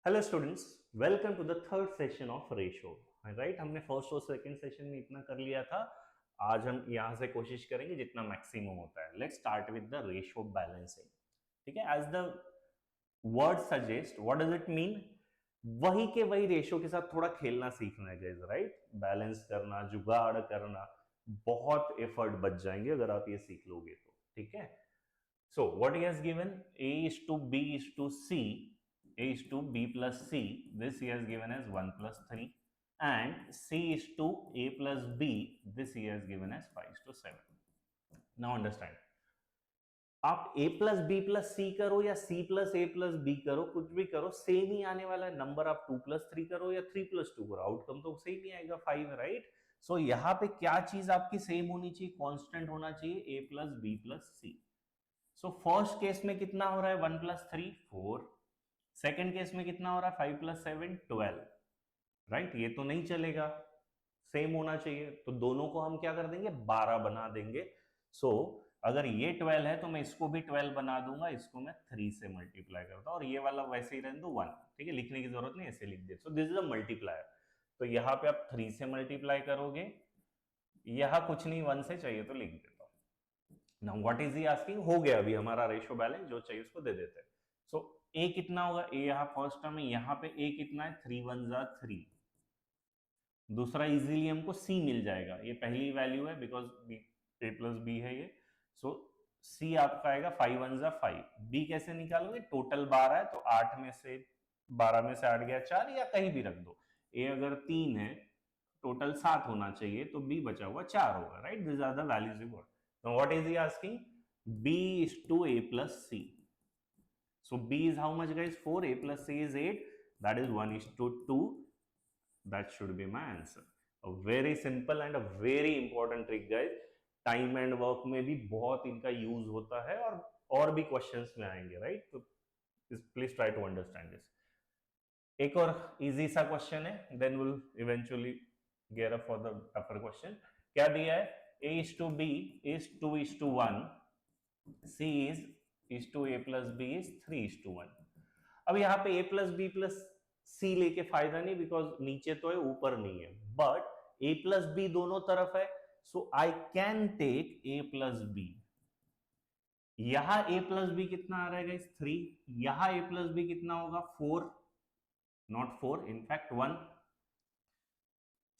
Hello students, welcome to the third session of ratio. Right, हमने first और second session में इतना कर लिया था। आज हम यहां से कोशिश करेंगे जितना मैक्सिमम होता है। Let's start with the ratio balancing. ठीक है, as the word suggest, what does it mean? वही के वही रेशो के साथ थोड़ा खेलना सीखना है गाइस। राइट, बैलेंस करना, जुगाड़ करना, बहुत एफर्ट बच जाएंगे अगर आप ये सीख लोगे तो। ठीक है, so what he has given, a is to b is to c, a is to b plus c, this he has given as 1 plus 3, and c is to a plus b, this he has given as 5 is to 7. Now understand, आप a plus B plus सी करो या c plus ए plus B करो, कुछ भी करो, same ही आने वाला है। नंबर आप 2 प्लस 3 करो या 3 प्लस 2 करो, आउटकम तो सेम ही आएगा 5, राइट। सो यहाँ पे क्या चीज आपकी सेम होनी चाहिए, कांस्टेंट होना चाहिए, a plus B plus c. So first case में कितना हो रहा है, 1 प्लस 3 4। सेकेंड केस में कितना हो रहा है, 5 प्लस 7 12। राइट, ये तो नहीं चलेगा, सेम होना चाहिए, तो दोनों को हम क्या कर देंगे, 12 बना देंगे। सो अगर ये 12 है तो मैं इसको भी 12 बना दूंगा, इसको मैं 3 से मल्टीप्लाई करता हूं, और ये वाला वैसे ही रहने दो 1। ठीक है, लिखने की जरूरत नहीं, ऐसे लिख दे। So this is a multiplier. तो यहां पे आप 3 से मल्टीप्लाई करोगे, यहां कुछ नहीं, 1 से चाहिए तो लिख देता हूं। Now what is he asking, हो गया अभी हमारा रेशो बैलेंस, जो चाहिए उसको दे देते हैं। सो ए कितना होगा, ए यहाँ फर्स्ट टर्म है, यहाँ पे ए कितना है, 3 1 जा 3। दूसरा इजीली हमको सी मिल जाएगा, ये पहली वैल्यू है because b a plus b है ये। सो सी आपका आएगा 5 1 जा 5। बी कैसे निकालोगे, टोटल 12 है तो 8 में से 12 में से 8 गया 4, या कहीं भी रख दो। ए अगर 3 है, टोटल 7 होना चाहिए, तो बी बचा हुआ 4 होगा, right. This are the values you got. Now what is he asking, b is to a plus c. So b is how much guys, 4, a plus c is 8, that is 1 is to 2. That should be my answer. A very simple and a very important trick guys. Time and work में भी बहुत इनका use होता है, और भी questions में आएंगे, राइट। तो please try to understand this. एक और इजी सा क्वेश्चन है, then will eventually get up for the tougher question. क्या दिया है, a is to b is 2 is to 1, c is to a plus b is 3 is to 1। अब यहाँ पे a plus b plus c लेके फायदा नहीं, बिकॉज नीचे तो है ऊपर नहीं है, बट a plus b दोनों तरफ है, so I can take a plus b। यहां a plus b कितना आ रहा है 3, यहां a plus b कितना होगा 4, नॉट 4 इनफैक्ट 1।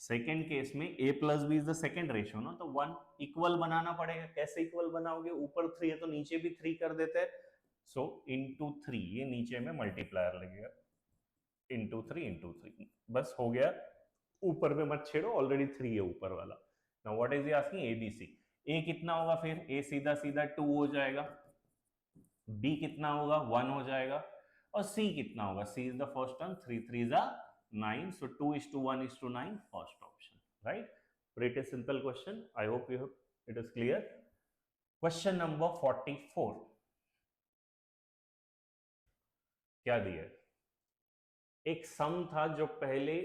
सेकेंड केस में a plus b is the second ratio ना, तो 1 इक्वल बनाना पड़ेगा। कैसे इक्वल बनाओगे, ऊपर 3 है तो नीचे भी 3 कर देते हैं। सो इंटू 3, ये नीचे में मल्टीप्लायर लगेगा, इंटू 3 इंटू 3, बस हो गया। ऊपर में मत छेड़ो, ऑलरेडी 3 है ऊपर वाला। Now what is asking, A B C. A कितना होगा, फिर ए सीधा सीधा 2 हो जाएगा, बी कितना होगा 1 हो जाएगा, और सी कितना होगा, सी इज द फर्स्ट टर्म, 3 3 जा 9, so 2 is to 1 is to 9, first option, right? Pretty simple question. I hope it is clear. Question number 44, क्या दिया है, एक सम था जो पहले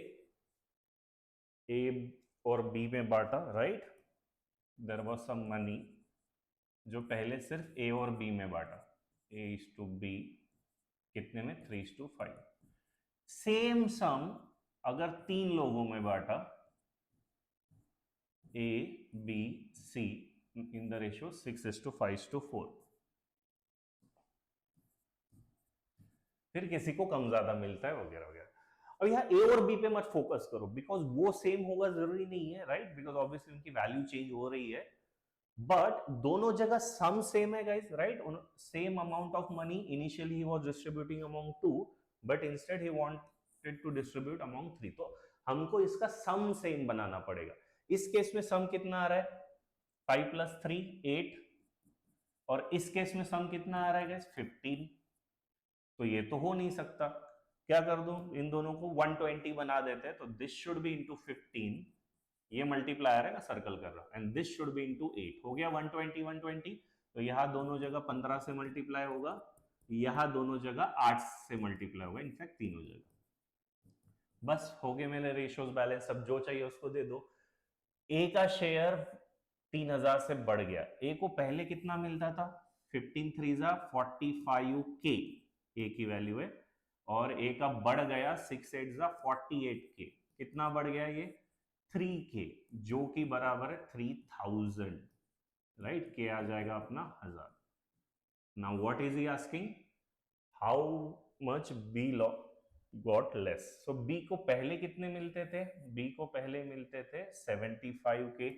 ए और बी में बांटा, right. There was some money जो पहले सिर्फ ए और बी में बांटा, ए इज टू बी कितने में, 3 is to 5। सेम सम अगर 3 लोगों में बांटा, a B c, in the ratio 6 is to 5 is to 4, फिर किसी को कम ज्यादा मिलता है वगैरह वगैरह। अब यहाँ ए और बी पे मत फोकस करो, बिकॉज वो सेम होगा जरूरी नहीं है, राइट, बिकॉज ऑब्वियसली उनकी वैल्यू चेंज हो रही है, बट दोनों जगह सम सेम है guys, right. Same amount of money initially he was distributing among 2, but instead he wanted to distribute among 3, तो हमको इसका सम सेम बनाना पड़ेगा। इस केस में सम कितना आ रहा है, 5 प्लस 3 8, और इस केस में सम कितना आ रहा है गाइस 15। तो ये तो हो नहीं सकता, क्या कर दूं, इन दोनों को 120 बना देते हैं, तो दिस शुड बी इंटू 15, ये मल्टीप्लायर है ना, सर्कल कर रहा, and this should be into 8, हो गया 120 120। तो यहां दोनों जगह 15 से मल्टीप्लाई होगा, यहां दोनों जगह 8 से मल्टीप्लाई होगा, इनफैक्ट तीनों जगह। बस हो गए मेरे रेशियोज बैलेंस, अब जो चाहिए उसको दे दो। ए का शेयर 3000 से बढ़ गया, ए को पहले कितना मिलता था, 15 3 जा 45 के, ए की वैल्यू है, और ए का बढ़ गया 6 8 48K, कितना बढ़ गया ये 3K, जो कि बराबर है 3000, राइट, के आ जाएगा अपना 1000. Now what is he asking, how much b got less. So b को पहले कितने मिलते थे, बी को पहले मिलते थे 75K,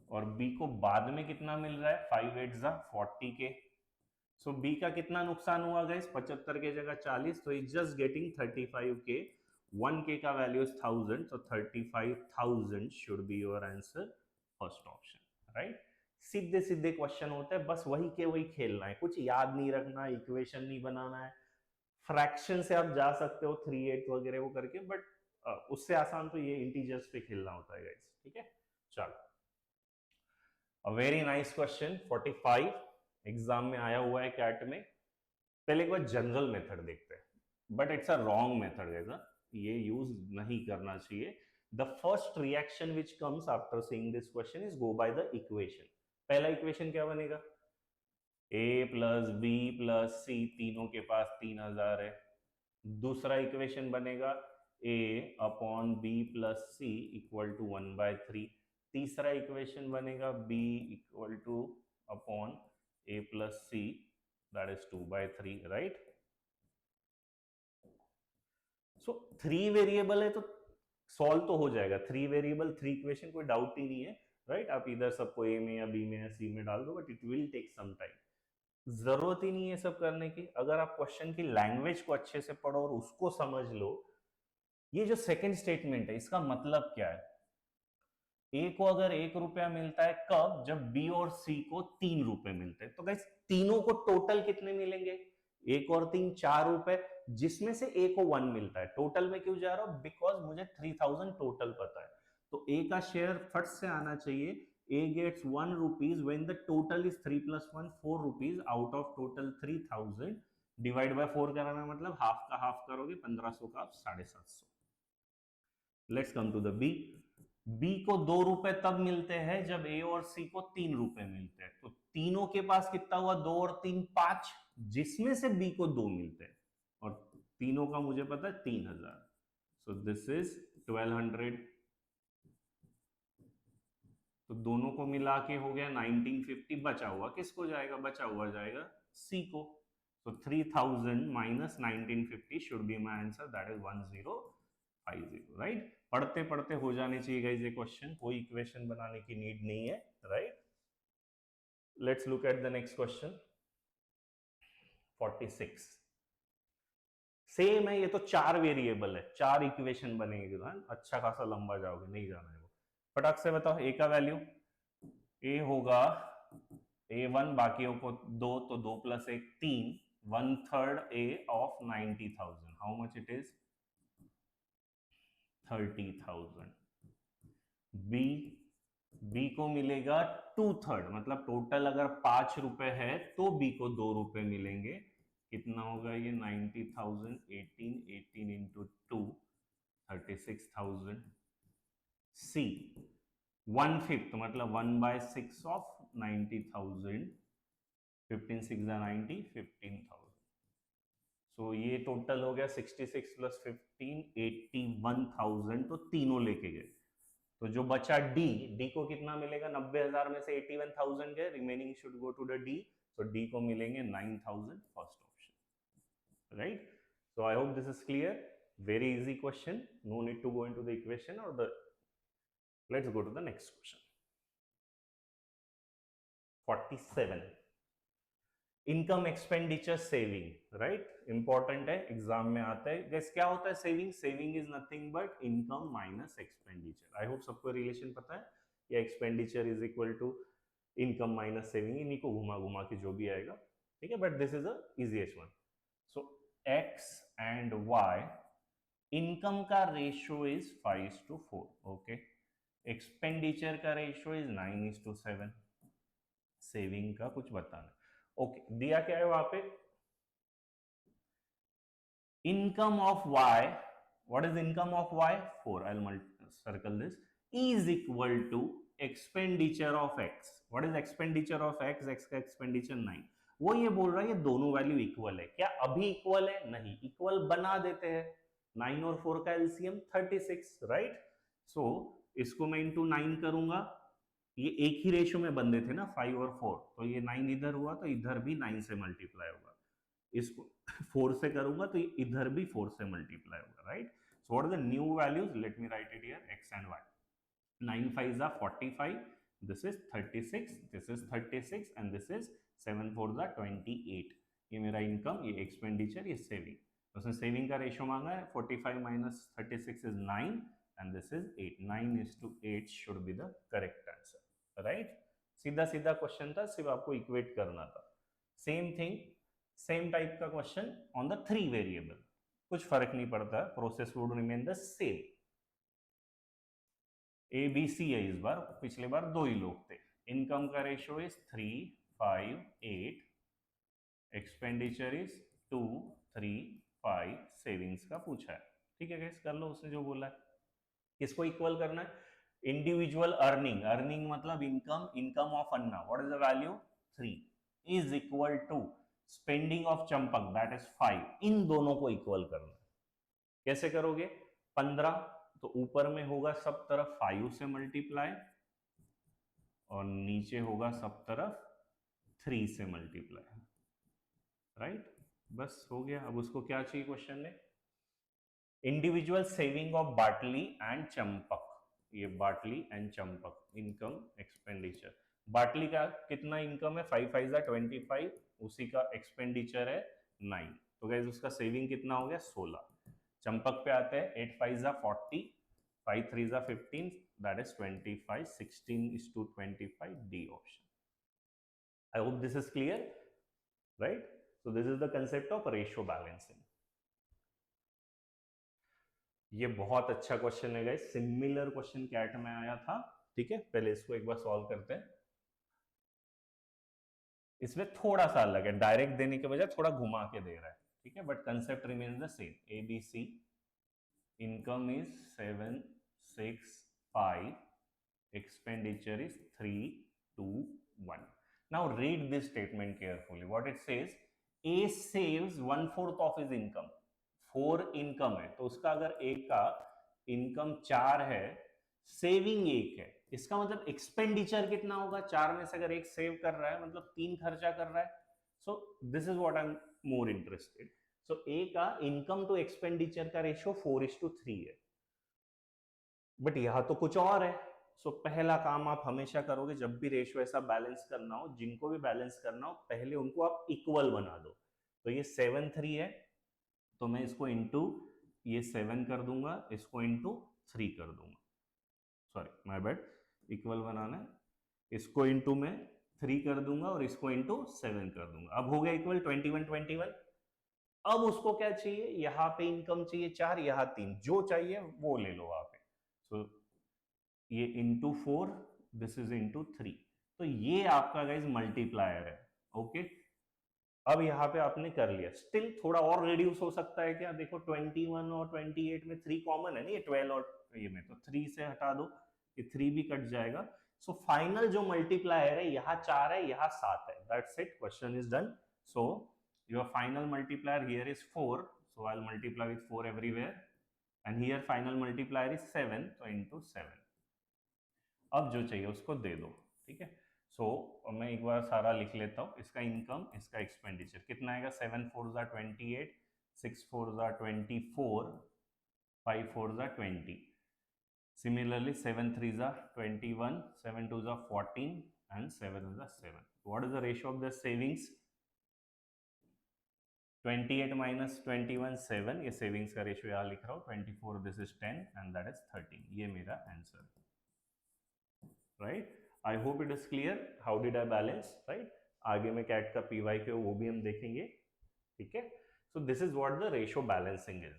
और बी को बाद में कितना मिल रहा है 5 8 40K. सो बी का कितना नुकसान हुआ गाइस, 75 के जगह 40, तो is just getting 35K. 1K का value is 1000, so 35,000 should be your answer, first option, right. सीधे सीधे क्वेश्चन होते हैं, बस वही के वही खेलना है, कुछ याद नहीं रखना, इक्वेशन नहीं बनाना है. फ्रैक्शन से आप जा सकते हो 3 8 वगैरह वो करके, बट उससे आसान तो ये इंटीजर्स पे खेलना होता है गाइस, ठीक है. चलो, a very nice question 45 exam में आया हुआ है कैट में. पहले एक बार जनरल मेथड देखते हैं, but it's a wrong method है, ये यूज नहीं करना चाहिए. The first reaction which comes after seeing this question is go by the equation. पहला इक्वेशन क्या बनेगा, A plus B plus C, तीनों के पास 3000 है. दूसरा इक्वेशन बनेगा A upon B plus C equal to 1/3. तीसरा इक्वेशन बनेगा B equal to upon A plus C, that is 2/3, right. So 3 variable है तो सॉल्व तो हो जाएगा, 3 वेरिएबल 3 इक्वेशन, कोई डाउट ही नहीं है, राइट. आप इधर सबको ए में या बी में या सी में डाल दो, but it will take some time. जरूरत ही नहीं है सब करने की, अगर आप क्वेश्चन की लैंग्वेज को अच्छे से पढ़ो और उसको समझ लो. ये जो सेकंड स्टेटमेंट है इसका मतलब क्या है, ए को अगर 1 रुपया मिलता है कब, जब बी और सी को 3 रुपए मिलते हैं. तो गाइस तीनों को टोटल कितने मिलेंगे, 1 और 3 4 रुपए, जिसमें से ए को 1 मिलता है. टोटल में क्यों जा रहा हूं, बिकॉज मुझे 3000 टोटल पता है, तो ए का शेयर फट से आना चाहिए. A gets 1 rupees when the total is 3 plus 1 4 rupees out of total 3000. Divide by 4 कराना मतलब हाफ का हाफ करोगे, 1500 का 750. Let's come to the b. B को 2 रुपए तब मिलते हैं जब ए और सी को 3 रुपए मिलते हैं. तो तीनों के पास कितना हुआ, 2 और 3 5, जिसमें से बी को 2 मिलते हैं, और तीनों का मुझे पता है 3000. सो दिस इज 1200. तो दोनों को मिला के हो गया 1950. बचा हुआ किसको जाएगा, बचा हुआ जाएगा सी को. so 3000 minus 1950 should be my answer, that is 1050, right. पढ़ते पढ़ते हो जाने चाहिए गाइस ये क्वेश्चन, कोई इक्वेशन बनाने की नीड नहीं है, right. Let's look at the next question 46. Same है, ये तो 4 वेरिएबल है, 4 इक्वेशन बनेंगे, अच्छा खासा लंबा जाओगे, नहीं जाना है वो. फटाक से बताओ ए का वैल्यू, ए होगा A1, बाकियों को 2, तो 2 + 1 3, 1/3 A of 90,000. How much it is 30,000. B, b को मिलेगा 2/3, मतलब टोटल अगर 5 रुपए है तो बी को 2 रुपए मिलेंगे. कितना होगा ये 90,000, 18 इंटू 2, 36,000. सी 1/5 मतलब 1/6 ऑफ 90,000, 15 6 90, 15,000. सो ये टोटल हो गया 66 + 15 81,000. तो तीनों लेके गए, तो जो बचा डी, डी को कितना मिलेगा, 90,000 में से 81,000 गए, remaining should go to the D. तो डी को मिलेंगे 9,000, first option, right. So I hope this is clear. Very easy question, no need to go into the equation और the. Let's go to the next question 47. Income expenditure saving, right, important है, exam में आता है. Guess क्या होता है saving, saving is nothing but income minus expenditure. I hope सबको relation पता है, या expenditure is equal to income minus saving, इन्हीं को घुमा घुमा के जो भी आएगा, ठीक है, but this is the easiest one. So x and y, income का रेशियो इज 5:4, ओके. एक्सपेंडिचर का रेशियो इज 9:7. सेविंग का कुछ बताना, ओके. दिया क्या है वहां पे, income of y, what is income of y, 4, I will circle this, is equal to expenditure of x. What is expenditure of x, x का एक्सपेंडिचर 9. वो ये बोल रहा है ये दोनों वैल्यू इक्वल है। क्या अभी इक्वल है? नहीं, इक्वल बना देते हैं। 9 और 4 का एलसीएम 36, राइट? सो इसको मैं इंटू 9 करूंगा, ये एक ही रेशियो में बंदे थे ना 5 और 4, तो ये 9 इधर हुआ तो इधर भी 9 से मल्टीप्लाई होगा। इसको 4 से करूंगा तो इधर भी 4 से मल्टीप्लाई होगा, right? So what are the new values? Let me write it here, x and y. 9 5s are 45, this is 36, this is 36 and this is 7 4s are 28. ये मेरा इनकम, ये एक्सपेंडिचर, ये सेविंग। तो उसने सेविंग का ratio मांगा है, 45 minus 36 is 9 and this is 8. 9:8 should be the correct answer, right? सीधा सीधा क्वेश्चन था, सिर्फ आपको इक्वेट करना था। सेम थिंग, सेम टाइप का क्वेश्चन ऑन द 3 वेरिएबल, कुछ फर्क नहीं पड़ता, process would remain the same. A B c है इस बार, पिछले बार 2 ही लोग थे। इनकम का ratio is 3 5 8, expenditure is 2 3 5, savings का पूछा है। ठीक है गाइस, कर लो उसने जो बोला है। किसको इक्वल करना है? इंडिविजुअल अर्निंग, अर्निंग मतलब income, income of Anna, what is the value? 3 is equal to spending of Champak, that is 5। इन दोनों को इक्वल करना है। कैसे करोगे? 15 तो ऊपर में होगा सब तरफ 5 से मल्टीप्लाई और नीचे होगा सब तरफ 3 से मल्टीप्लाई, राइट? बस हो गया। अब उसको क्या चाहिए क्वेश्चन में? इंडिविजुअल सेविंग ऑफ बाटली एंड चंपक, ये बाटली एंड चंपक, इनकम एक्सपेंडिचर। बाटली का कितना इनकम है? 5 5 25, उसी का एक्सपेंडिचर है 9, तो गाइस उसका सेविंग कितना हो गया? 16। चंपक पे आते हैं, 8 5 40, 5 3 15, that is 25, 16:25, D option. I hope this is clear, right? So this is the concept of ratio balancing. ये बहुत अच्छा क्वेश्चन है गाइस, सिमिलर क्वेश्चन कैट में आया था। ठीक है, पहले इसको एक बार सॉल्व करते हैं। इसमें थोड़ा सा अलग है, डायरेक्ट देने के बजाय थोड़ा घुमा के दे रहा है। ठीक है, but concept remains the same. ABC, income is 7 6 5, expenditure is 3 2 1. Now read this statement carefully. What it says, A saves 1/4 of his income. 4 income है, तो उसका अगर A का इनकम 4 है, सेविंग 1 है, इसका मतलब एक्सपेंडिचर कितना होगा? 4 में से अगर 1 सेव कर रहा है मतलब 3 खर्चा कर रहा है। सो this is what I am more interested. So A का इनकम टू एक्सपेंडिचर का रेशियो 4:3 है, बट यहां तो कुछ और है। सो पहला काम आप हमेशा करोगे जब भी रेशियो ऐसा बैलेंस करना हो, जिनको भी बैलेंस करना हो, पहले उनको आप इक्वल बना दो। तो ये 7 3 है, तो मैं इसको इंटू ये 7 कर दूंगा, इसको इंटू 3 कर दूंगा, सॉरी माय बैड, इक्वल बनाना है। इसको इंटू मैं 3 कर दूंगा और इसको इंटू 7 कर दूंगा। अब हो गया इक्वल 21 21। अब उसको क्या चाहिए? यहाँ पे इनकम चाहिए 4, यहाँ 3, जो चाहिए वो ले लो वहां पे। सो ये इंटू 4, दिस इज इंटू 3, तो ये आपका गाइज मल्टीप्लायर है। ओके, अब यहाँ पे आपने कर लिया। स्टिल थोड़ा और रिड्यूस हो सकता है क्या? देखो 21 और 28 में 3 कॉमन है ना, ये 12 और ये में, तो 3 से हटा दो, ये 3 भी कट जाएगा। सो फाइनल जो मल्टीप्लायर है, यहाँ 4 है, यहाँ 7 है। That's it, question is done. So your final multiplier here is 4, so I will multiply with 4 everywhere, and here final multiplier is 7, तो इंटू 7। अब जो चाहिए उसको दे दो। ठीक है, सो मैं एक बार सारा लिख लेता हूँ। इसका इनकम, इसका एक्सपेंडिचर कितना आएगा? 7 4s are 28, 6 4s are 24, 5 4s are 20. Similarly, 7 3s are 21, 7 2s are 14, and 7 is 7. What is the ratio of the savings? 28 minus 21 7, ये सेविंग्स का रेशियो यहाँ लिख रहा हूँ। 24, this is 10 and that is 13। ये मेरा answer, right? I hope it is clear. How did I balance, right? आगे में कैट का पीवाई के वो भी हम देखेंगे। ठीक है, सो this is what the ratio balancing is.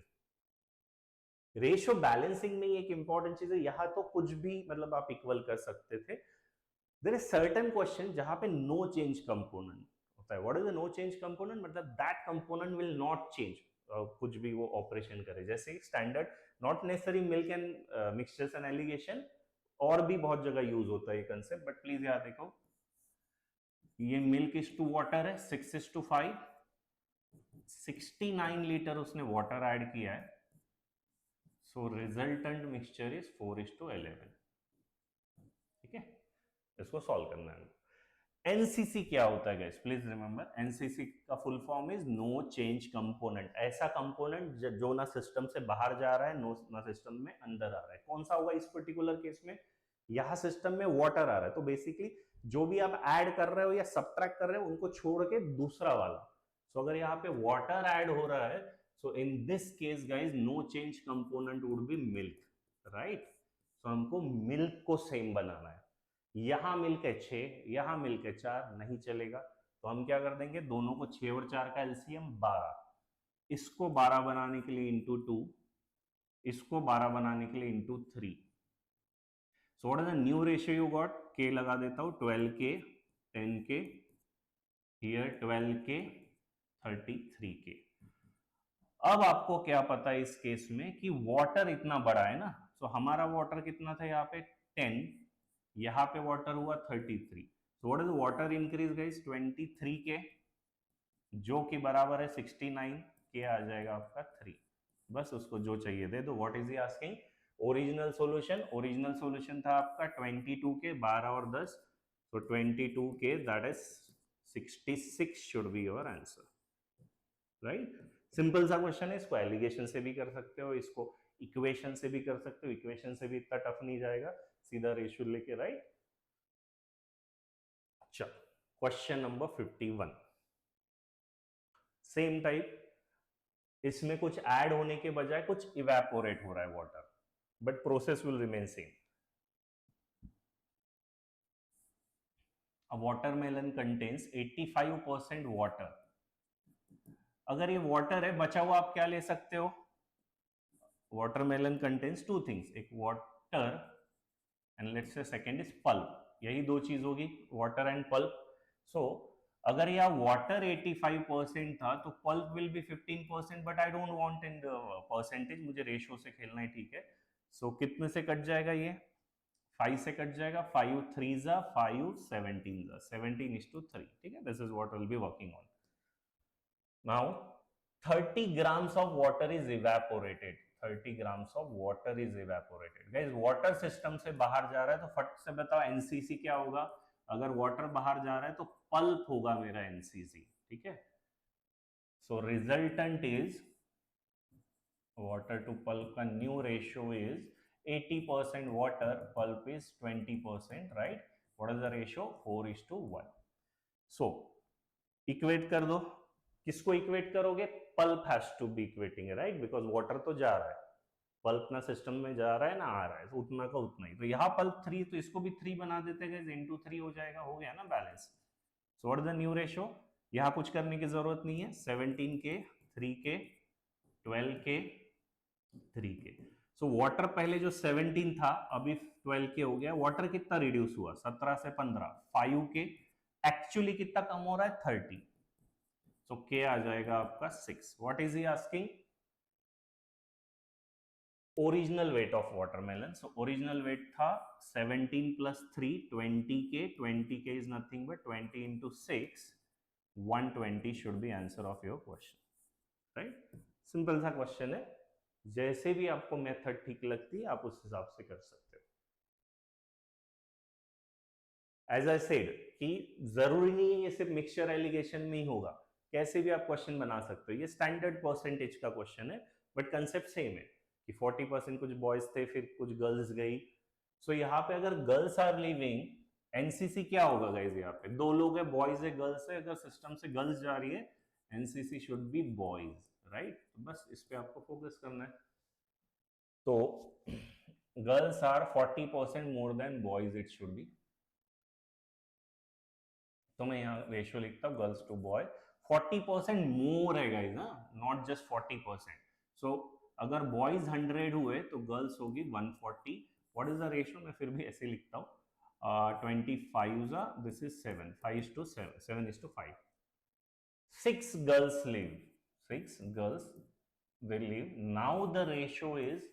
Ratio balancing में एक इंपॉर्टेंट चीज है, यहां तो कुछ भी मतलब आप इक्वल कर सकते थे। देयर इज सर्टेन क्वेश्चन जहां पे नो चेंज कंपोनेंट होता है। What is the no change component? मतलब that component will not change, कुछ भी वो ऑपरेशन करे। जैसे standard, not necessary milk and mixtures and alligation, और भी बहुत जगह यूज होता है ये कंसेप्ट, बट प्लीज याद देखो, ये मिल्क इज टू वाटर है 6:5, 69 लीटर उसने वाटर ऐड किया है, सो रिजल्टेंट मिक्सचर इज 4:11। ठीक है, इसको सॉल्व करना है। एनसीसी क्या होता है गाइस, प्लीज रिमेंबर, एनसीसी का full form is no change component. ऐसा कंपोनेंट जो ना सिस्टम से बाहर जा रहा है ना सिस्टम में अंदर आ रहा है। कौन सा होगा इस पर्टिकुलर केस में, यहाँ सिस्टम में वाटर आ रहा है, तो बेसिकली जो भी आप ऐड कर रहे हो या सब्ट्रैक्ट कर रहे हो उनको छोड़ के दूसरा वाला। सो अगर यहाँ पे वाटर ऐड हो रहा है, so in this case guys no change component would be milk, right. So हमको मिल्क को सेम बनाना है। यहां मिलके 6, यहां मिलके 4 नहीं चलेगा, तो हम क्या कर देंगे, दोनों को 6 और 4 का एलसीएम 12, इसको 12 बनाने के लिए इंटू 2, इसको 12 बनाने के लिए into 3। So what is the new ratio you got, के लगा देता हूं, 12k, 10k, here 12k, 33k। अब आपको क्या पता है इस केस में कि वाटर इतना बड़ा है ना, तो हमारा वाटर कितना था यहाँ पे 10, यहाँ पे वाटर हुआ 33। So what is water increase guys 23k, जो कि बराबर है 69 के, आ जाएगा आपका 3। बस उसको जो चाहिए दे दो। What is he asking, original solution, original solution था आपका 22 के, 12 और 10, so 22 के, that is 66 should be your answer, right. Simple सा क्वेश्चन है, इसको एलिगेशन से भी कर सकते हो, इसको इक्वेशन से भी कर सकते हो, इक्वेशन से भी इतना टफ नहीं जाएगा, सीधा रेशियो लेके, राइट। चलो क्वेश्चन नंबर 51, सेम टाइप, इसमें कुछ ऐड होने के बजाय कुछ इवेपोरेट हो रहा है water, but process will remain same. A watermelon contains 85% water। अगर ये वाटर है, बचा हुआ आप क्या ले सकते हो, वाटरमेलन कंटेन्स टू थिंग्स, एक water and let's say second is pulp, यही दो चीज होगी, वाटर एंड पल्प। सो अगर यह वाटर 85% था तो pulp will be 15%, but I don't want in percentage, मुझे रेशियो से खेलना है, ठीक है। सो कितने से कट जाएगा ये, 5 से कट जाएगा, 5 3 जा 5 17 जा 17:3, ठीक है। This is what will be working on. Now 30 grams of water is evaporated, 30 grams of water is evaporated। guys water system से बाहर जा रहा है तो फट से बताओ एनसीसी क्या होगा, अगर वाटर बाहर जा रहा है तो पल्प होगा मेरा एनसीसी, ठीक है। So resultant is, water to pulp का new ratio is 80% water, pulp is 20%, right. What is the ratio, 4:1। So equate कर दो, किसको इक्वेट करोगे, pulp has to be equating, right, because water तो जा रहा है, पल्प ना सिस्टम में जा रहा है ना आ रहा है, तो उतना का उतना ही। तो यहाँ पल्प 3, तो इसको भी 3 बना देते हैं, इंटू 3 हो जाएगा, हो गया ना balance. So what is the new ratio, यहाँ कुछ करने की जरूरत नहीं है, 17k, 3k, 12k, 3k। So water पहले जो 17 था अभी 12k हो गया, वाटर कितना रिड्यूस हुआ, 17 से 15, 5k, एक्चुअली कितना कम हो रहा है, 30। तो k आ जाएगा आपका 6। What is he asking, original weight of watermelon. So original wait था 17 + 3 20k, 20k is nothing but 20 × 6 120 should be answer of your question, right. Simple सा क्वेश्चन है, जैसे भी आपको मेथड ठीक लगती है आप उस हिसाब से कर सकते हो। एज आई सेड कि जरूरी नहीं है ये सिर्फ मिक्सचर एलिगेशन में ही होगा, कैसे भी आप क्वेश्चन बना सकते हो। ये स्टैंडर्ड परसेंटेज का क्वेश्चन है, बट कंसेप्ट सेम है कि 40% कुछ बॉयज थे, फिर कुछ गर्ल्स गई। सो यहाँ पे अगर गर्ल्स आर लिविंग, एनसीसी क्या होगा गाइज, यहाँ पे दो लोग है, बॉयज है गर्ल्स है, अगर सिस्टम से गर्ल्स जा रही है NCC should be boys, right. बस इस पे आपको फोकस करना है। तो girls are 40% more than boys, it should be. तो मैं यहाँ रेशियो लिखता हूँ गर्ल्स टू बॉय, 40% मोर है गाइस, नॉट जस्ट 40%। सो अगर बॉयज 100 हुए तो गर्ल्स होगी 140। व्हाट इज द रेशियो, मैं फिर भी ऐसे लिखता हूँ, 25 this is 7, 5:7, 7:5। 6 girls live, 6 girls they live, now the ratio is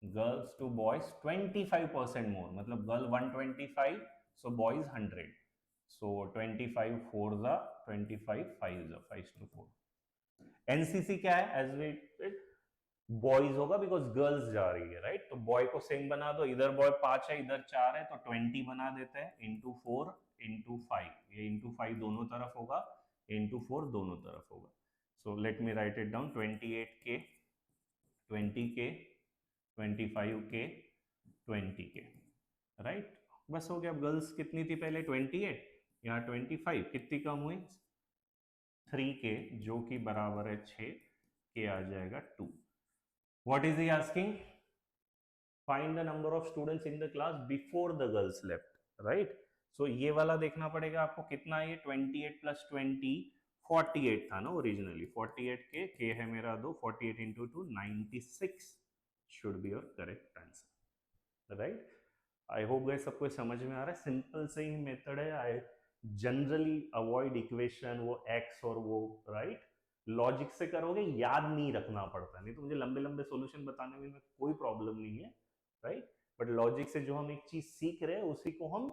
girls to boys 25% more, मतलब गर्ल 125, so boys 100। सो 25 4 जा 25 5 जा 5:4. एनसीसी क्या है? एज वी बॉयज होगा बिकॉज गर्ल्स जा रही है, राइट? तो बॉय को सेम बना दो, इधर बॉय 5 है इधर 4 है, तो 20 बना देते हैं, इंटू 4 इंटू 5, ये इंटू 5 दोनों तरफ होगा, इंटू 4 दोनों तरफ होगा. So let me write it down, 28K, 20K, 25K, 20K, right? बस हो गया. गर्ल्स कितनी थी पहले? 28, यहाँ 25, कितनी कम हुई? 3K, जो कि बराबर है 6K आ जाएगा 2. What is he asking? Find the number of students in the class before the girls left, right? So ये वाला देखना पड़ेगा आपको, कितना है? 28 plus 20 48 था ना ओरिजिनली. 48K, K है मेरा 2, 48 into 2 96 should be your correct answer, right? I hope गए सबको समझ में आ रहा है. सिंपल से ही मेथड है. आई जनरली अवॉइड इक्वेशन, वो एक्स और वो, राइट? लॉजिक से करोगे याद नहीं रखना पड़ता, नहीं तो मुझे लंबे लंबे सॉल्यूशन बताने में कोई प्रॉब्लम नहीं है, राइट? बट लॉजिक से जो हम एक चीज सीख रहे हैं उसी को हम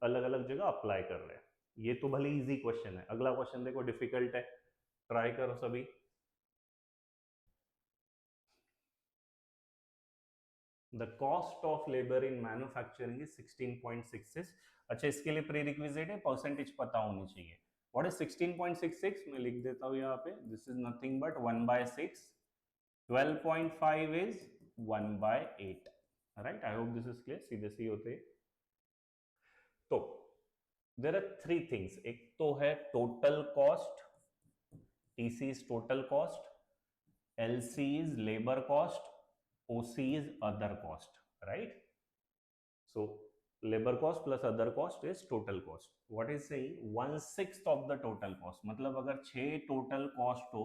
अलग अलग जगह अप्लाई कर रहे हैं. ये तो भले इजी क्वेश्चन है. अगला क्वेश्चन देखो, डिफिकल्ट है, ट्राई करो सभी. The cost of labor in manufacturing is 16.66. अच्छा, इसके लिए प्री रिक्विजिट है परसेंटेज पता होनी चाहिए. What is 16.66? मैं लिख देता हूँ यहाँ पे. This is nothing but 1/6. 12.5 is 1/8, right? I hope this is clear. सीधे सी होते. तो देयर आर 3 थिंग्स. एक तो है total cost, TC is total cost, LC is labour cost, OC is other cost, right? So labor cost plus other cost is total cost. What is saying? 1/6 of the total cost. मतलब अगर 6 total cost हो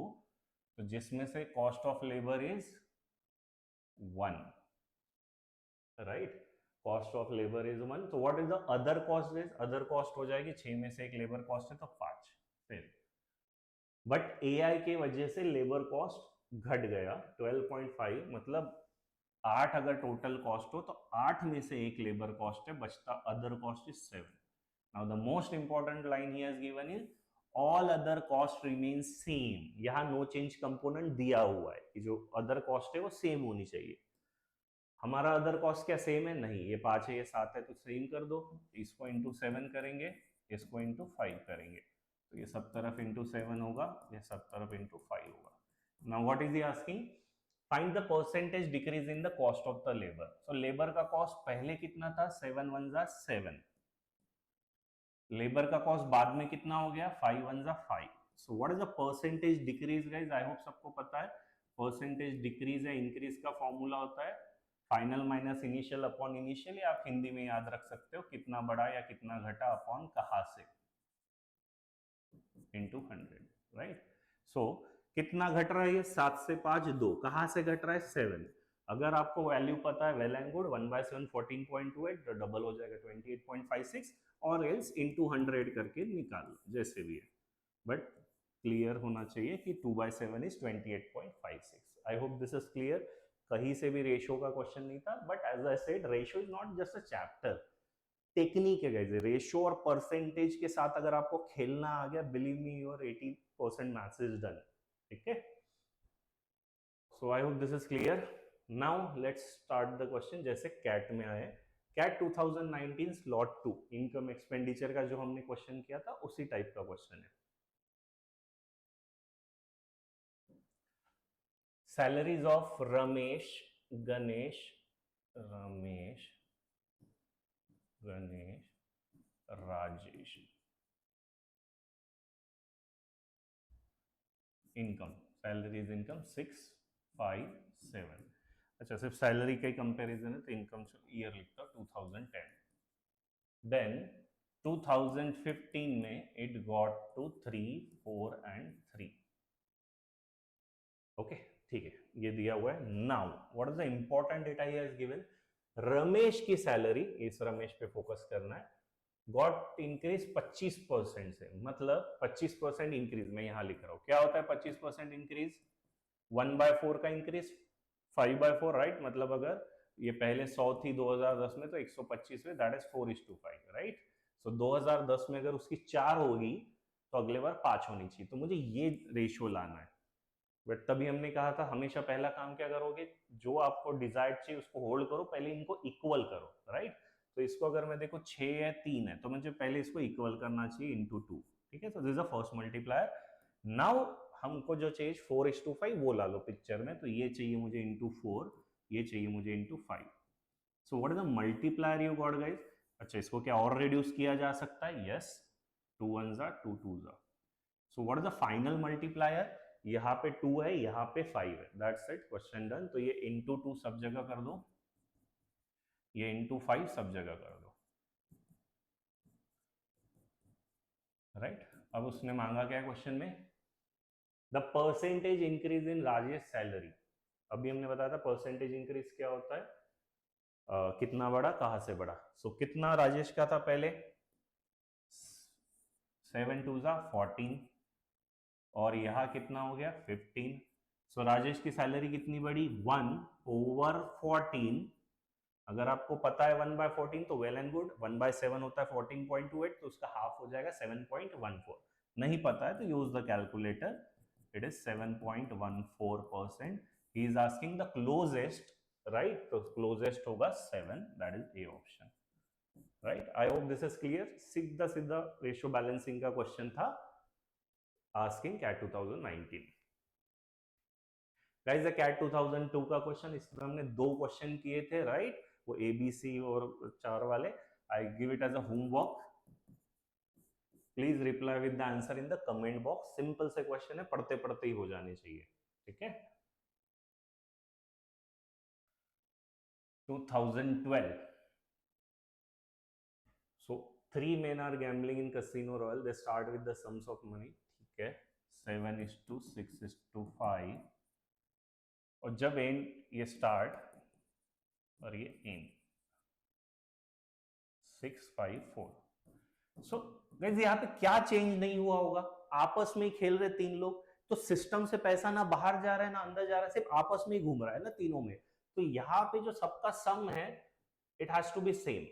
तो जिसमें से cost of labor is 1, right? Cost of labor is 1. So what is the other cost is? Other cost हो जाएगी 6 में से एक labor cost है तो 5. फिर बट AI के वजह से labor cost घट गया 12.5. मतलब 8 अगर टोटल कॉस्ट हो तो 8 में से एक लेबर कॉस्ट है, बचता other cost is 7. Now the most important line he has given is all other cost remain same. यहां नो चेंज कंपोनेंट दिया हुआ है कि जो अदर कॉस्ट है वो सेम होनी चाहिए. हमारा अदर कॉस्ट क्या सेम है? नहीं. ये 5 है ये 7 है तो सेम कर दो. इसको इंटू 7 करेंगे, इसको इंटू 5 करेंगे, तो ये सब तरफ इंटू 7 होगा, ये सब तरफ इंटू 5 होगा. Now what is he asking? Find the percentage decrease in the cost of the labour. So labour का कॉस्ट पहले कितना था? 7 1 जा 7. लेबर का कॉस्ट बाद में कितना हो गया? 5 1 जा 5. So what is the percentage decrease guys? I hope सबको पता है. परसेंटेज डिक्रीज है इंक्रीज का फॉर्मूला होता है final minus initial upon initial. आप हिंदी में याद रख सकते हो, कितना बढ़ा या कितना घटा अपॉन कहां से, इनटू 100, राइट? सो कितना घट रहा है? ये 7 से 5 2. कहां से घट रहा है? 7. अगर आपको वैल्यू पता है वेल एंड गुड. 1/7 14.28, तो डबल हो जाएगा 28.56, और एल्स इनटू 100 करके निकाल लो, जैसे भी है. बट क्लियर होना चाहिए कि 2/7 is 28.56. I hope this is clear. कहीं से भी रेशियो का क्वेश्चन नहीं था, but as I said ratio is not just a chapter, technique है गाइस. रेशियो और परसेंटेज के साथ अगर आपको खेलना आ गया, believe me your 80% maths is done. ठीक है? So I hope this is clear. Now let's start the question जैसे कैट में आए. कैट 2019 स्लॉट 2 इनकम एक्सपेंडिचर का जो हमने क्वेश्चन किया था उसी टाइप का क्वेश्चन है. Salaries of Ramesh Ganesh Rajesh. Income, salaries income 657. अच्छा, सिर्फ सैलरी का ही कंपैरिजन है तो इनकम ईयर लिखता हूं 2010. देन 2015 में it got to 3 4 and 3. Okay, ठीक है, ये दिया हुआ है. Now what is the important data he has given? Ramesh की सैलरी, इस रमेश पे फोकस करना है, गॉट इंक्रीज 25% से. मतलब 25% इंक्रीज मैं यहां लिख रहा हूं. क्या होता है 25% इंक्रीज? 1/4 का इंक्रीज 5/4, राइट? मतलब अगर ये पहले 100 थी 2010 में तो 125 में, दैट इज 4:5, राइट? सो 2010 में अगर उसकी 4 होगी तो अगले बार 5 होनी चाहिए, तो मुझे ये रेशियो लाना है। बट तभी हमने कहा था हमेशा पहला काम क्या करोगे, जो आपको डिजायर्ड चाहिए उसको होल्ड करो, पहले इनको इक्वल करो, राइट। तो इसको अगर मैं देखो 6 है 3 है तो मुझे पहले इसको इक्वल करना चाहिए इंटू 2, ठीक है। तो this is the first multiplier. Now हमको जो चाहिए 4:5 वो ला लो पिक्चर में, तो ये चाहिए मुझे इंटू 4, ये चाहिए मुझे into 5। So what is the multiplier you got guys? अच्छा, इसको क्या और रिड्यूस किया जा सकता है? Yes, 2 1s are 2 2s are। So what is the final multiplier? यहाँ पे 2 है, यहाँ पे 5 है, दैट्स इट, क्वेश्चन डन। तो ये इंटू 2 सब जगह कर दो, ये इंटू 5 सब जगह कर दो, राइट। अब उसने मांगा क्या क्वेश्चन में? The percentage increase in Rajesh salary. अभी हमने बताया था परसेंटेज इंक्रीज क्या होता है, कितना बड़ा कहाँ से बड़ा। सो कितना राजेश का था पहले? 7 2s are 14, और यहाँ कितना हो गया 15। सो राजेश की सैलरी कितनी बढ़ी? 1/14। अगर आपको पता है 1/14 तो वेल एंड गुड, 1/7 होता है 14.28, तो उसका हाफ हो जाएगा 7.14। नहीं पता है तो use the calculator, it is 7.14%। He is asking the closest, right, तो क्लोजेस्ट होगा 7, that is a option, right. I hope this is clear. सीधा सीधा रेशियो बैलेंसिंग का क्वेश्चन था, asking CAT 2019। Guys the CAT 2002 का क्वेश्चन, इसमें हमने 2 question किए थे, राइट, वो एबीसी और 4 वाले। I give it as a homework, please reply with the answer in the comment box. Simple से क्वेश्चन है, पढ़ते पढ़ते ही हो जाने चाहिए, ठीक है। 2012। So 3 men are gambling in Casino Royale. They start with the sums of money, ठीक है, 7:6:5, और जब एंड ये स्टार्ट और ये एंड 6 5 4। सो गाइस यहाँ पे क्या चेंज नहीं हुआ होगा? आपस में ही खेल रहे 3 लोग, तो सिस्टम से पैसा ना बाहर जा रहा है ना अंदर जा रहा है, सिर्फ आपस में ही घूम रहा है ना तीनों में। तो यहाँ पे जो सबका सम है it has to be same,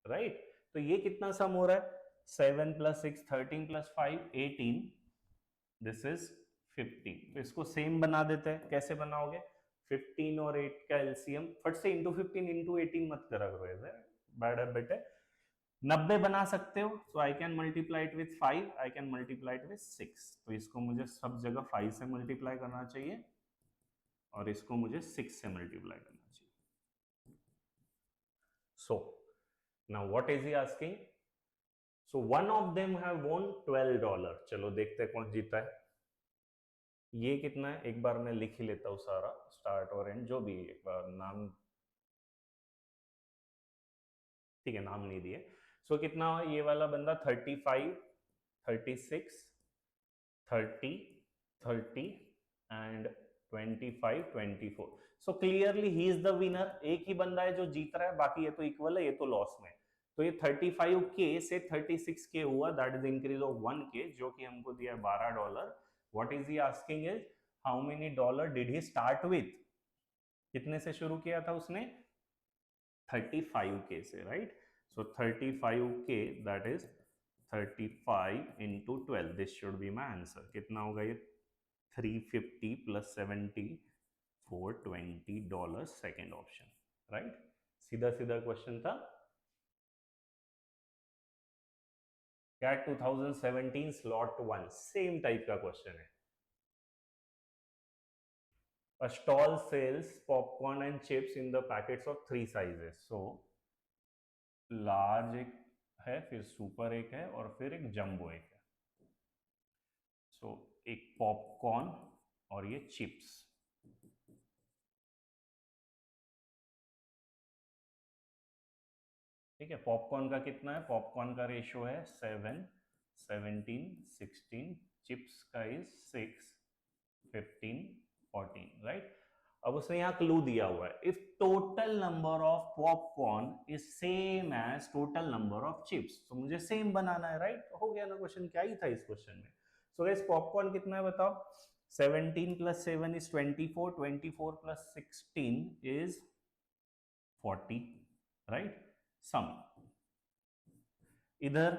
right. तो ये कितना सम हो रहा है? 7 + 6 13 + 5 18, दिस इज 15। तो इसको सेम बना देते हैं। कैसे बनाओगे? 15 और 8 का एलसीएम फट से इंटू 15 इंटू 18 मत करा करो, ऐसे बैड हैबिट है। 90 बना सकते हो, so I can multiply it with 5, I can multiply it with 6। तो इसको मुझे सब जगह 5 से मल्टीप्लाई करना चाहिए और इसको मुझे 6 से मल्टीप्लाई करना चाहिए। So now what is he asking? So one of them have von $12। चलो देखते हैं कौन जीता है। ये कितना है एक बार मैं लिख ही लेता हूँ सारा, स्टार्ट और एंड जो भी, एक बार नाम, ठीक है, नाम नहीं दिए। सो कितना ये वाला बंदा 35 36 30 30 and 25 24। So clearly he is the winner. एक ही बंदा है जो जीत रहा है, बाकी ये तो इक्वल है, ये तो लॉस में। तो ये 35K से 36K हुआ, that is increase of 1K, जो कि हमको दिया है $12। What is he asking is how many dollar did he start with? कितने से शुरू किया था उसने? 35K से, right. So 35K that is 35 into 12, this should be my answer. कितना होगा ये? 350 + 70 $420, सेकेंड ऑप्शन, राइट। सीधा सीधा क्वेश्चन था। कैट 2017 स्लॉट 1 सेम टाइप का क्वेश्चन है। A stall sells popcorn and chips in the packets of 3 sizes. So large एक है, फिर सुपर एक है, और फिर एक जंबो एक है। सो एक पॉपकॉर्न और ये चिप्स, ठीक है। पॉपकॉर्न का कितना है? पॉपकॉर्न का रेशियो है 7 17 16, चिप्स का इज 6 15 14, राइट। अब उसने यहाँ क्लू दिया हुआ है, if total number of popcorn is same as total number of chips, तो मुझे सेम बनाना है, राइट। हो गया ना क्वेश्चन, क्या ही था इस क्वेश्चन में। सो गाइस पॉपकॉर्न कितना है बताओ? 17 + 7 is 24, 24 + 16 is 40, right? Sum. इधर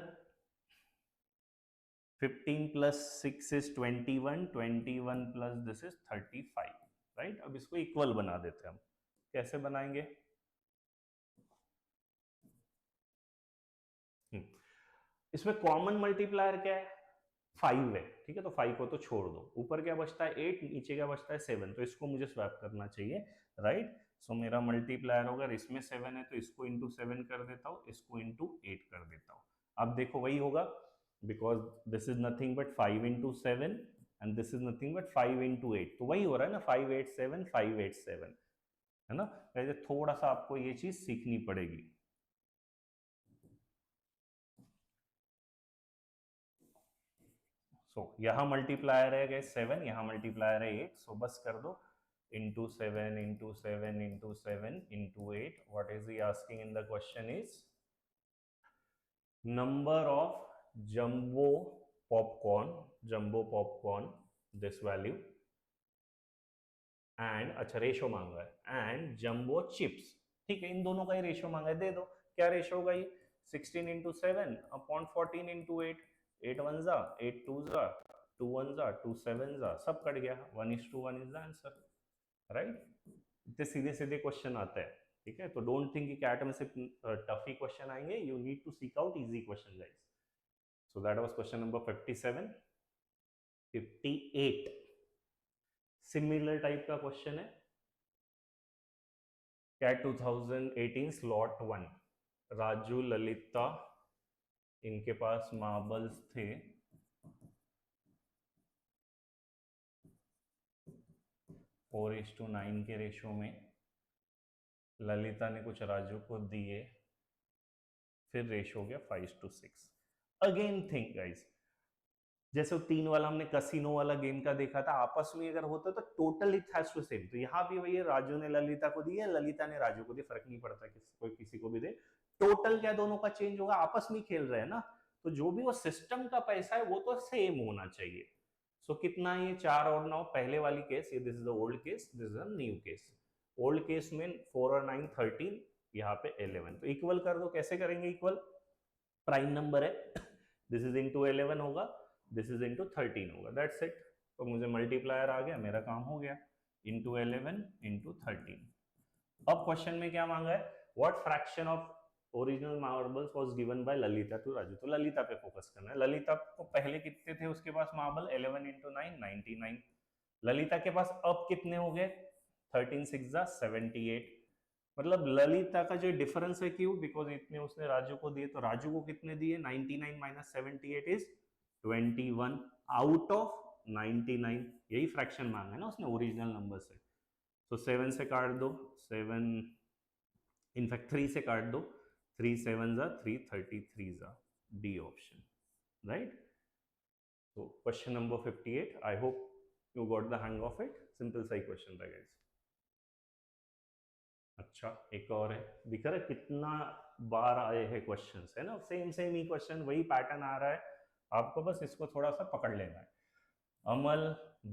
15 plus 6 is 21, 21 plus this is 35, right. अब इसको इक्वल बना देते हैं हम। कैसे बनाएंगे? इसमें कॉमन मल्टीप्लायर क्या है? 5 है, ठीक है, तो 5 को तो छोड़ दो। ऊपर क्या बचता है? 8, नीचे क्या बचता है? 7, तो इसको मुझे स्वैप करना चाहिए, राइट। सो मेरा मल्टीप्लायर होगा, इसमें 7 है तो इसको इंटू 7 कर देता हूँ, इसको इंटू 8 कर देता हूँ। अब देखो वही होगा, because this is nothing but 5 into 7 and this is nothing but 5 into 8, तो वही हो रहा है ना, 587, 587, है ना। वैसे थोड़ा सा आपको ये चीज सीखनी पड़ेगी। यहाँ मल्टीप्लायर है 7, यहाँ मल्टीप्लायर है 8, सो बस कर दो into 7 into 7 into 7 into 8। What is he asking in the question is number of jumbo popcorn this value and, अच्छा रेशो मांगा है, एंड जंबो चिप्स, ठीक है, इन दोनों का ही रेशो मांगा है, दे दो। क्या रेशो होगा ये? 16 इंटू 7 अपॉन 14 इंटू 8, 8 1 जा, 8 2 जा, 2 1 जा, 2 7 जा, सब कट गया, 1:1 इज द आंसर, राइट। इतने सीधे सीधे क्वेश्चन आते हैं, ठीक है। तो डोंट थिंक कि कैट में सिर्फ टफ ही क्वेश्चन आएंगे, you need to seek out easy question guys. So that was question number 57। 58 similar type का क्वेश्चन है, कैट 2018 स्लॉट 1। राजू ललिता, इनके पास मार्बल्स थे 4:9 के रेशो में। ललिता ने कुछ राजू को दिए, फिर रेशो हो गया 5:6। अगेन थिंक गाइस, जैसे वो 3 वाला हमने कसिनो वाला गेम का देखा था, आपस में अगर होता तो total it has to same. तो यहाँ भी वही है, राजू ने ललिता को दिया, ललिता ने राजू को दिया, फर्क नहीं पड़ता कोई किसी को भी दे, टोटल क्या दोनों का चेंज होगा, आपस में खेल रहे हैं ना, तो जो भी वो सिस्टम का पैसा है वो तो सेम होना चाहिए। सो कितना ये 4 और 9, पहले वाली केस, ये this is the old case, this is the new case. Old case में 4 और 9 13, यहाँ पे 11, तो इक्वल कर दो। कैसे करेंगे इक्वल? प्राइम नंबर है, दिस इज इंटू 11 होगा, दिस इज इंटू 13 होगा, दैट्स इट। तो मुझे मल्टीप्लायर आ गया, मेरा काम हो गया, इंटू 11 इंटू 13। अब क्वेश्चन में क्या मांगा है? What fraction of original marbles was given by Lalita to Raju. तो ललिता पे फोकस करना है। ललिता को पहले कितने थे उसके पास मार्बल? 11 इंटू 9 99। ललिता के पास अब कितने हो गए? 13 6 जा 78। मतलब ललिता का जो डिफरेंस है, क्यों? बिकॉज इतने उसने राजू को दिए, तो राजू को कितने दिए? 99 माइनस 78 इज 21 आउट ऑफ 99। यही फ्रैक्शन मांगा है ना उसने ओरिजिनल नंबर से। तो 7 से काट दो, 7 इनफैक्ट 3 से काट दो, 3 7 जा 3, 33 जा, डी ऑप्शन, राइट। तो question number 58, I hope you got the hang of it. Simple सा ही क्वेश्चन था गाइस। अच्छा, एक और है, दिख रहा है कितना बार आए हैं क्वेश्चंस, है ना, सेम सेम ही क्वेश्चन, वही पैटर्न आ रहा है, आपको बस इसको थोड़ा सा पकड़ लेना है। अमल,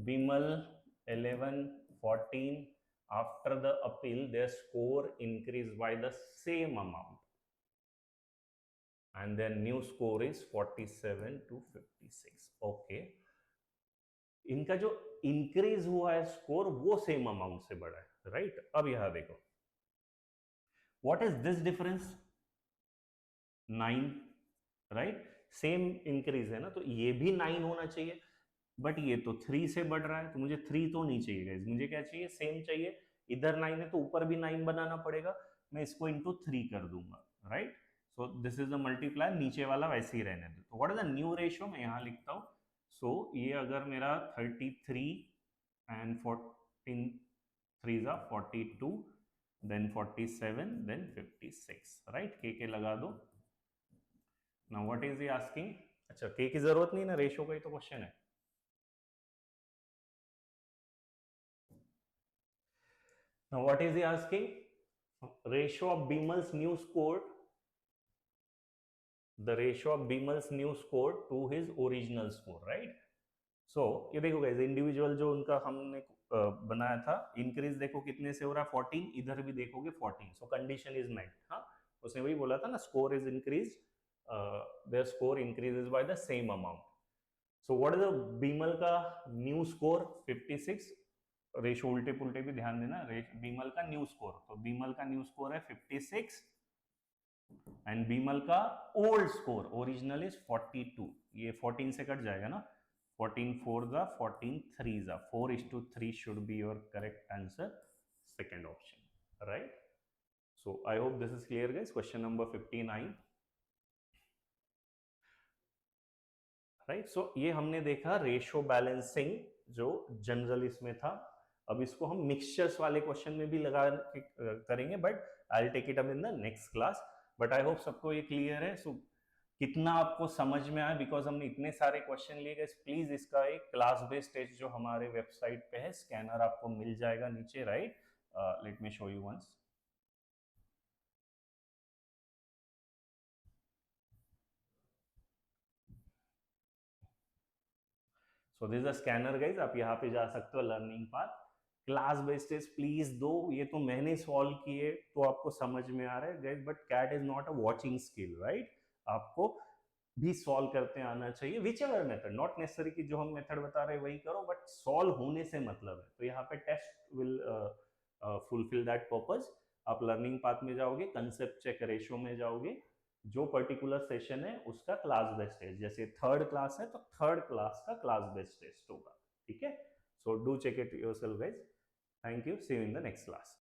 Bimal, 11 14, after the appeal their score increased by the same amount and their new score is 47 to 56। okay, इनका जो इंक्रीज हुआ है स्कोर वो सेम अमाउंट से बढ़ा है, राइट। अब यहां देखो, what is this difference? 9, right, same increase है ना, तो ये भी 9 होना चाहिए, बट ये तो 3 से बढ़ रहा है, तो मुझे 3 तो नहीं चाहिए गाइस, मुझे क्या चाहिए? सेम चाहिए। इधर 9 है तो ऊपर भी 9 बनाना पड़ेगा, मैं इसको इंटू 3 कर दूंगा, right. So this is the multiplier, नीचे वाला वैसे ही रहने दो। तो what is the new ratio, मैं यहाँ लिखता हूँ। सो ये अगर मेरा 33 एंड 14 3 जा 42, देन 47, देन 56, राइट, के लगा दो। Now what is he asking? अच्छा, के की जरूरत नहीं ना, रेशियो का ही तो क्वेश्चन है। Now what is he asking? Ratio of Beemel's new score, the ratio of Beemel's new score to his original score, right? So ये देखो guys, इंडिविजुअल जो उनका हमने बनाया था, इंक्रीज देखो कितने से हो रहा है? 14, इधर भी देखोगे 14, सो कंडीशन इज मेट। हाँ, उसने वही बोला था ना, score is increase their score increases by the same amount. So what is the Bimal का न्यू स्कोर 56. रेशो उल्टे पुल्टे भी ध्यान देना. बीमल का न्यू स्कोर, तो बीमल का न्यू स्कोर है 56 एंड बीमल का ओल्ड स्कोर ओरिजिनल इज 42. ये 14 से कट जाएगा ना. 14 4 जा 14 3 जा 4:3 should be your correct answer, second option, right? So I hope this is clear guys. Question number 59, right. So ये हमने देखा रेशो बैलेंसिंग जो जनरल इसमें था. अब इसको हम मिक्सचर्स वाले क्वेश्चन में भी लगा करेंगे, but I will take it up in the next class. But I hope सबको ये क्लियर है. सो कितना आपको समझ में आया, बिकॉज हमने इतने सारे क्वेश्चन लिए गए. प्लीज इसका एक क्लास बेस्ड टेस्ट जो हमारे वेबसाइट पे है, स्कैनर आपको मिल जाएगा नीचे, right. Let me show you once. So this is a scanner guys. आप यहाँ पे जा सकते हो, learning path class based test please दो. ये तो मैंने सॉल्व किए तो आपको समझ में आ रहा है guys, but CAT is not a watching skill, right. आपको भी सॉल्व करते आना चाहिए. Whichever method, not necessary कि जो हम मेथड बता रहे हैं वही करो, बट सॉल्व होने से मतलब है. तो यहाँ पे test will fulfil that purpose. आप लर्निंग पाथ में जाओगे, कंसेप्ट चेक रेशो में जाओगे, जो पर्टिकुलर सेशन है उसका क्लास बेस्ड टेस्ट. जैसे थर्ड क्लास है तो थर्ड क्लास का क्लास बेस्ड टेस्ट होगा, ठीक है. So do check it yourself guys. Thank you. See you in the next class.